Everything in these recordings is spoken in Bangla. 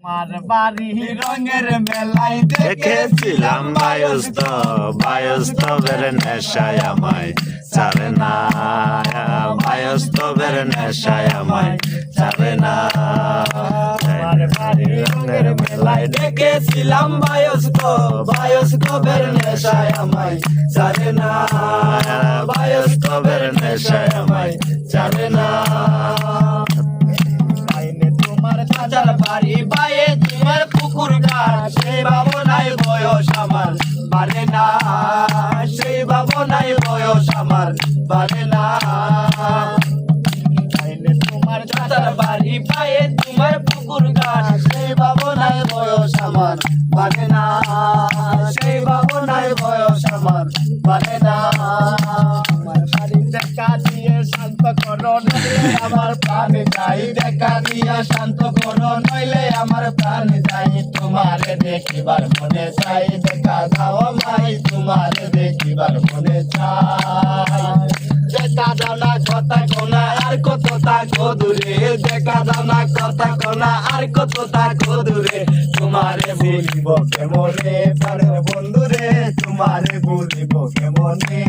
আমার বাড়ি রঙের মেলায় দেখেছিলাম বায়স্তবের নেশায় আমায় ছাড়ে না, বায়স্তবের নেশায় আমায় ছাড়ে না। আমার বাড়ি রঙের মেলায় দেখেছিলাম বায়স্তবের নেশায় আমায় ছাড়ে না, বায়স্তবের নেশায় আমায় ছাড়ে না। আইনে তোমার চাচার বাড়ি বাইয়ে তোমার পুকুর ঘাট সেই ভাবনায় বয়স আমার বাড়ে না, সেই ভাবনায় বয়স আমার বাড়ে না। আইনে তোমার চাচার বাড়ি বাইয়ে তোমার পুকুর ঘাট সেই ভাবনায় বয়স আমার বাড়ে না, সেই ভাবনায় বয়স আমার বাড়ে না। আমার বাড়ি দেখা দিয়ে শান্ত করো নইলে আমার প্রাণ যাই, দেখা দিয়া শান্ত করো নইলে আমার প্রাণ যাই। তোমারে দেখিবার মনে চাই, দেখা দাও মাই তোমারে দেখিবার মনে চাই। দেখা দাও না কথা কোনা আর কত থাকো দূরে, দেখা দাও না কথা কোনা আর কত থাকো দূরে। তোমারে ভুলিব কেমনে প্রাণের বন্ধুরে, তোমারে ভুলিব কেমনে।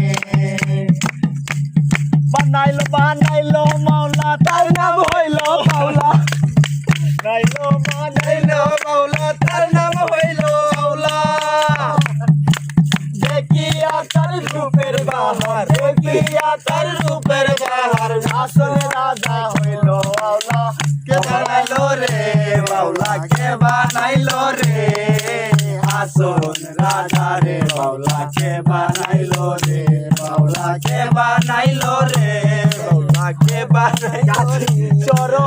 বানাইলো মাওলা তার নাম হইল মাওলা, বানাইলো মাওলা তার নাম হইল মাওলা। দেখিয়া তার রূপের বাহার, দেখিয়া তার রূপের বাহার, আসলে রাজা হইল মাওলা। কে বানাইলো রে মাওলা, কে বানাইলো রে আসল রাজা রে মাওলা, কে বানাইলো রে মাওলা, কে বানাইলো রে মাওলা, কে বানাইলো চরো।